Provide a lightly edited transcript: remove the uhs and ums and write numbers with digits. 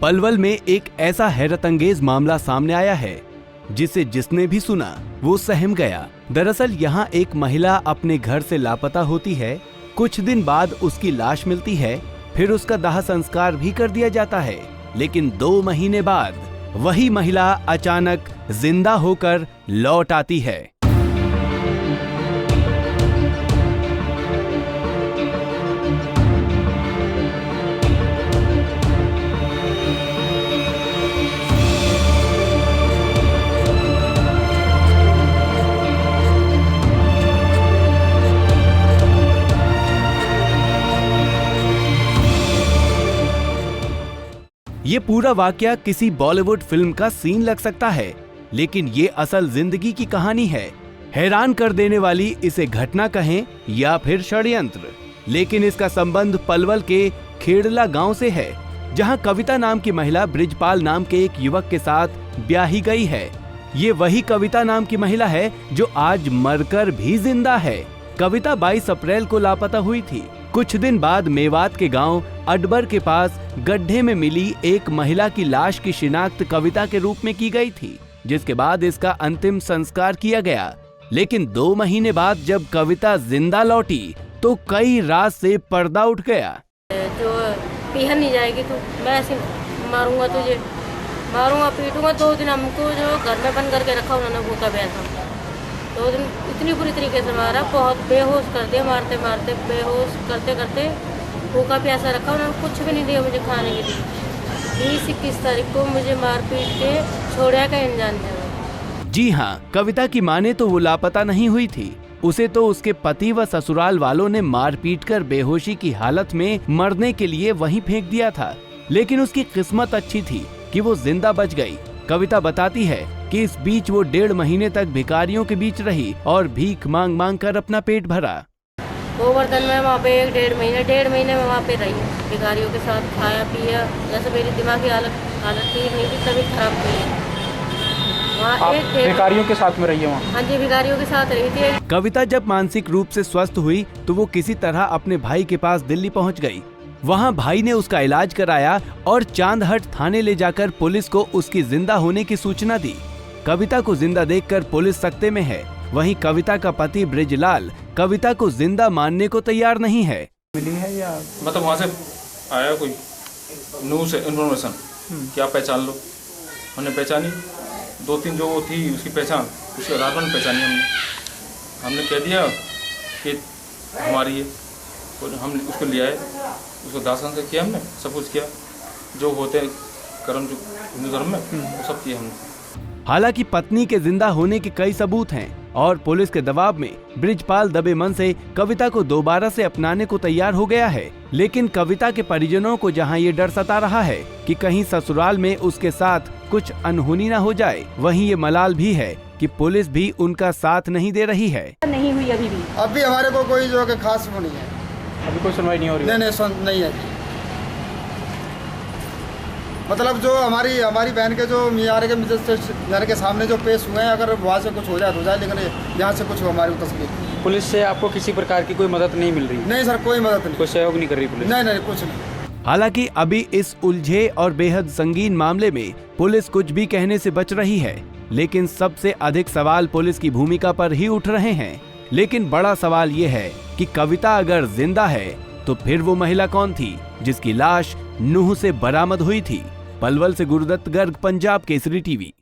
पलवल में एक ऐसा हैरत अंगेज मामला सामने आया है जिसे जिसने भी सुना वो सहम गया। दरअसल यहाँ एक महिला अपने घर से लापता होती है। कुछ दिन बाद उसकी लाश मिलती है, फिर उसका दाह संस्कार भी कर दिया जाता है। लेकिन 2 महीने बाद वही महिला अचानक जिंदा होकर लौट आती है। ये पूरा वाकया किसी बॉलीवुड फिल्म का सीन लग सकता है, लेकिन ये असल जिंदगी की कहानी है। हैरान कर देने वाली इसे घटना कहें या फिर षड्यंत्र, लेकिन इसका संबंध पलवल के खेड़ला गांव से है, जहां कविता नाम की महिला ब्रिजपाल नाम के एक युवक के साथ ब्याही गई है। ये वही कविता नाम की महिला है जो आज मरकर भी जिंदा है। कविता 22 अप्रैल को लापता हुई थी। कुछ दिन बाद मेवात के गांव अडबर के पास गड्ढे में मिली एक महिला की लाश की शिनाख्त कविता के रूप में की गई थी, जिसके बाद इसका अंतिम संस्कार किया गया। लेकिन 2 महीने बाद जब कविता जिंदा लौटी तो कई रात से पर्दा उठ गया। जो पीहन नहीं जाएगी तो मैं ऐसे मारूंगा तुझे, मारूंगा पीटूंगा। 2 दिन हमको जो घर में बंद करके रखा उन्होंने भूखा बैठा। 2 दिन इतनी बुरी तरीके से मारा, बहुत बेहोश कर दिया, मारते मारते बेहोश करते करते भूखा प्यासा रखा। उन्होंने कुछ भी नहीं दिया मुझे खाने के लिए। 20-21 तारीख को मुझे मार पीट के छोड़ा का अनजान जगह। जी हाँ, कविता की मां ने तो वो लापता नहीं हुई थी। उसे तो उसके पति व ससुराल वालों ने मार पीट कर बेहोशी की हालत में मरने के लिए वहीं फेंक दिया था। लेकिन उसकी किस्मत अच्छी थी कि वो जिंदा बच गई। कविता बताती है कि इस बीच वो 1.5 महीने तक भिखारियों के बीच रही और भीख मांग मांग कर अपना पेट भरा। गोवर्धन में वहाँ पे 1-1.5 महीने में वहाँ पे रही, भिखारियों के साथ खाया पिया। जैसे मेरी दिमागी हालत ठीक नहीं थी, तभी खराब हुई। वहाँ भिखारियों के साथ में रही है वहाँ? हाँ जी, भिखारियों के साथ रही थी। कविता जब मानसिक रूप से स्वस्थ हुई तो वो किसी तरह अपने भाई के पास दिल्ली पहुँच गई। वहाँ भाई ने उसका इलाज कराया और चांदहट थाने ले जाकर पुलिस को उसकी जिंदा होने की सूचना दी। कविता को जिंदा देखकर पुलिस सकते में है। वहीं कविता का पति ब्रिजलाल कविता को जिंदा मानने को तैयार नहीं है। मिली है या मतलब वहाँ से आया कोई न्यूज़ इन्फॉर्मेशन कि आप पहचान लो। हमने पहचानी, 2-3 जो वो थी उसकी पहचान, उसके आधार पर पहचानी हमने कह दिया कि हमारी है। तो हम उसको ले आए, उसको दाह संस्कार किया, हमने सब कुछ किया जो होते कर्म जो हिंदू धर्म में, वो सब किया हमने। हालांकि पत्नी के जिंदा होने के कई सबूत हैं और पुलिस के दबाव में ब्रिजपाल दबे मन से कविता को दोबारा से अपनाने को तैयार हो गया है। लेकिन कविता के परिजनों को जहां ये डर सता रहा है कि कहीं ससुराल में उसके साथ कुछ अनहोनी न हो जाए, वहीं ये मलाल भी है कि पुलिस भी उनका साथ नहीं दे रही है। नहीं हुई अभी हमारे को कोई जो खास वो नहीं है। अभी कोई सुनवाई नहीं हो रही? नहीं है। मतलब जो हमारी बहन के जो मियार के घर के सामने जो पेश हुए हैं, अगर वहाँ से कुछ हो जाए तो जाए, लेकिन यहाँ से कुछ हमारी तस्वीर। पुलिस से आपको किसी प्रकार की कोई मदद नहीं मिल रही? नहीं सर, कोई मदद नहीं, कोई सहयोग नहीं कर रही पुलिस? नहीं, कुछ नहीं। हालांकि अभी इस उलझे और बेहद संगीन मामले में पुलिस कुछ भी कहने से बच रही है, लेकिन सबसे अधिक सवाल पुलिस की भूमिका पर ही उठ रहे हैं। लेकिन बड़ा सवाल ये है कि कविता अगर जिंदा है तो फिर वो महिला कौन थी जिसकी लाश नूह से बरामद हुई थी। पलवल से गुरुदत्त गर्ग, पंजाब केसरी टीवी।